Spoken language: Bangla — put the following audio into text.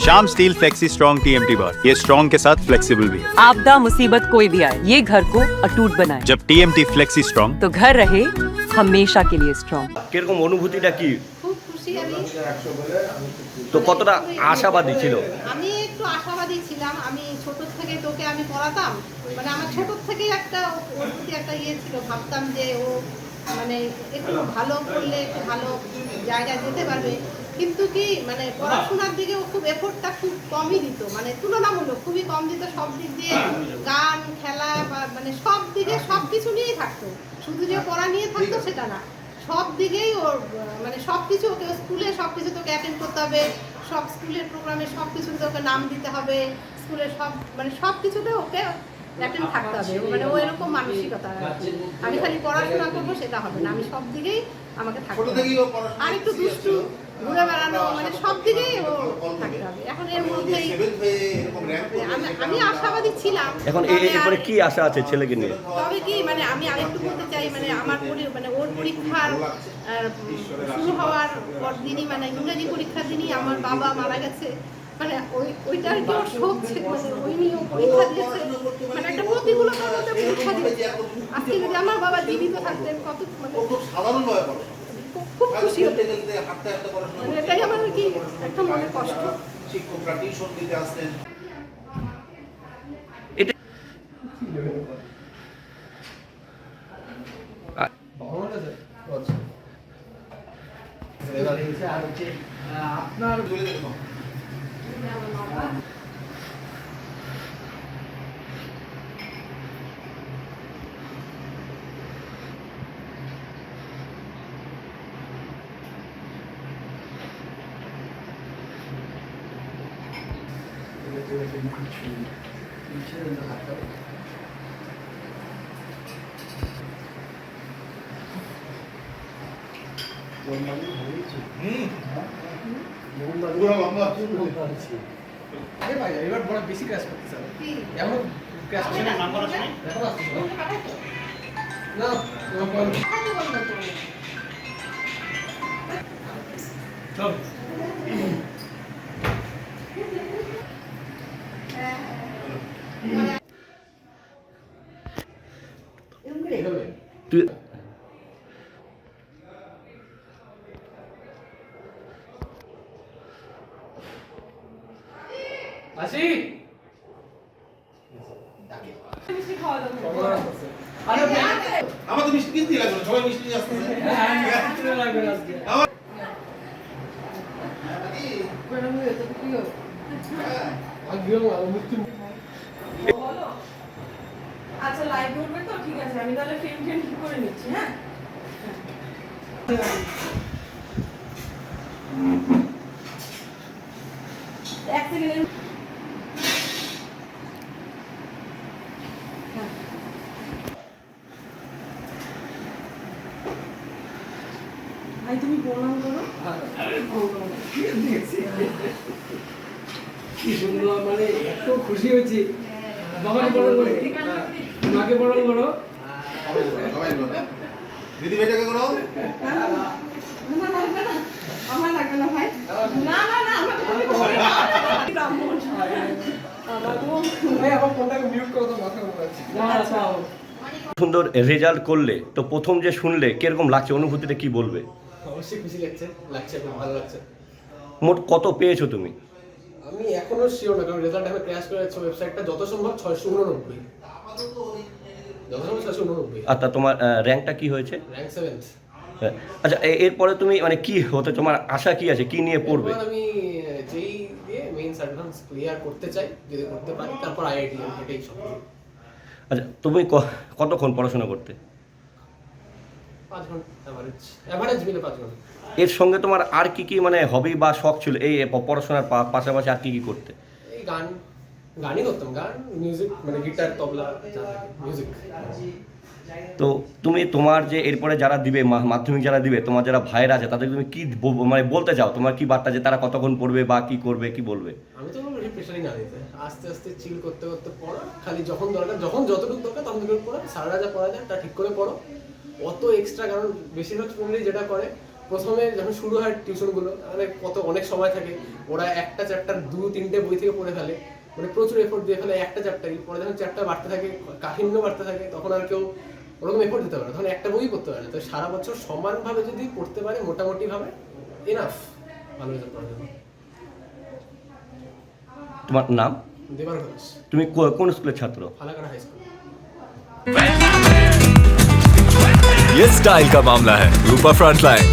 Shyam steel flexi strong TMT बार, ये स्ट्रॉन्ग के साथ फ्लेक्सिबल भी है। आपदा मुसीबत कोई भी आए, ये घर को अटूट बनाए। जब टीएमटी फ्लेक्सी स्ट्रॉन्ग तो घर रहे हमेशा के लिए स्ट्रॉन्ग। কিরকম অনুভূতিটা কি? খুব খুশি আমি। তো কতটা আশাবাদী ছিল? আমি একটু আশাবাদী ছিলাম। আমি ছোট থেকে তোকে আমি পড়াতাম, মানে আমার ছোট থেকে একটা ওর প্রতি একটা ইয়ে ছিল, ভাবতাম যে ও মানে একটু ভালো করলে একটু ভালো জায়গায় যেতে পারবে। কিন্তু কি মানে পড়াশোনার দিকে ও খুব এফোর্টটা খুব কমই দিত, মানে তুলনামূলক খুবই কম দিত। সব দিক দিয়ে গান, খেলা বা মানে সব দিকে সব কিছু নিয়েই থাকতো, শুধু যে পড়া নিয়ে থাকতো সেটা না, সব দিকেই ওর মানে সব কিছু ওকে স্কুলে সব কিছু তোকে অ্যাটেন্ড করতে হবে, সব স্কুলের প্রোগ্রামে সব কিছু তোকে নাম দিতে হবে, স্কুলের সব মানে সব কিছুতে ওকে অ্যাটেন্ড থাকতে হবে। মানে ও এরকম মানসিকতা, আমি খালি পড়াশোনা করবো সেটা হবে না, আমি সব দিকেই আমাকে থাকতে হবে। আর একটু দুষ্টু, ঘুরে বেড়ানো, মানে সব দিকেই ও থাকতে হবে। এখন এর মধ্যেই আমি আশাবাদী ছিলাম। এখন এরপরে কি আশা আছে ছেলেকে নিয়ে? তবে কি মানে আমি আরেকটু বলতে চাই, মানে আমার মানে ওর পরীক্ষার শুরু হওয়ার পর দিনই, মানে ইংরেজি পরীক্ষার দিনই আমার বাবা মারা গেছে। মানে ওইটা আর কি ওর শোক ছিল, মানে ওই নিয়েও পরীক্ষা দিয়েছে, মানে একটা প্রতিকূলতার মধ্যে পরীক্ষা দিয়েছে। আজকে যদি আমার বাবা জীবিত থাকতেন কত মানে খুব খুশি হতো। মানে এটাই আমার আর কি একটা মনে কষ্ট। শিক্ষকরা টিউশন দিতে আসতেন। আপনার এবার বড় বেশি ক্লাস করতে স্যার এমন ক্লাস করে নাম করা শুনি দেখো না চল তুই আসি আমাদের মিষ্টি কিনতে লাগবে, সবাই মিষ্টি নিয়ে আসতেছে। আচ্ছা লাইভ করবে তো, ঠিক আছে, আমি তাহলে ফিল্ম ঠিক করে নিচ্ছি। হ্যাঁ এক সেকেন্ড। ভাই তুমি প্রণাম করো। কি সুন্দর, মানে এত খুশি হয়েছি। বাবাকে বড় করে, মাকে বড় করো, দিদি বেটাকে করো। আমার লাগবে না ভাই, না না না আমার ভাই আমার ফোনটাকে মিউট করো, তো মাথা ঘুরাচ্ছে। সুন্দর রেজাল্ট করলে তো প্রথম যে শুনলে কিরকম লাগছে, অনুভূতিটা কি বলবে? অবশ্যই খুশি লাগছে, খুব ভালো লাগছে। মোট কত পেয়েছো তুমি? আমি এখনো শিওর না, কারণ রেজাল্ট আমি ক্র্যাশ করে যাচ্ছে ওয়েবসাইটটা, যত সম্ভব 689, যত সম্ভব 689। আর তা তোমার র্যাঙ্কটা কি হয়েছে? Rank 7th। আচ্ছা এরপরে তুমি মানে কি হতে, তোমার আশা কি আছে, কি নিয়ে পড়বে? আমি যেই দিয়ে মেইনস অ্যাডভান্স ক্লিয়ার করতে চাই, যদি করতে পারি তারপর আইআইটি, এটাই সব। আচ্ছা তুমি কতক্ষণ পড়াশোনা করতে? 5 ঘন্টা অ্যাভারেজ মিলে 5 ঘন্টা। এর সঙ্গে তোমার আর কি কি মানে হবি বা শখ ছিল এই পড়াশোনার পাশাপাশি, আর কি কি করতে? এই গানই করতাম, গান, মিউজিক, মানে গিটার, তবলা, মিউজিক। তো তুমি তোমার যে এরপরে যারা দিবে মাধ্যমিক যারা দিবে, তোমার যারা ভাইরা আছে তাদের তুমি কি মানে বলতে চাও, তোমার কি বার্তা, যে তারা কতক্ষণ পড়বে বা কি করবে, কি বলবে? আমি তো বলবো প্রেশারই না দিতে, আস্তে আস্তে চিল করতে করতে পড়ো, খালি যখন দরকার, যখন যতটুকু দরকার তখন পড়ো, সারা যা পড়া যায় তা ঠিক করে পড়ো, অত এক্সট্রা, কারণ বেশিরভাগ স্টুডেন্টই যেটা করে প্রথমে যখন শুরু হয় টিউশনগুলো মানে অনেক সময় থাকে, ওরা একটা চ্যাপ্টার 2-3টে বই থেকে পড়ে ফেলে, মানে প্রচুর এফোর্ট দিয়ে ফেলে একটা চ্যাপ্টারই। পরে যখন চ্যাপ্টার বাড়তে থাকে, কাঠিন্য বাড়তে থাকে, তখন আর কেউ ওরকম এফোর্ট দিতে পারে না, তখন একটা বই পড়তে পারে না। তো সারা বছর সমানভাবে যদি পড়তে পারে মোটামুটিভাবে এনাফ ভালো রেজাল্ট করার জন্য। তোমার নাম? দেবার ঘোষ, তুমি কোন স্কুলের ছাত্র? Falakata high school. ये स्टाइल का मामला है रूपा फ्रंटलाइन।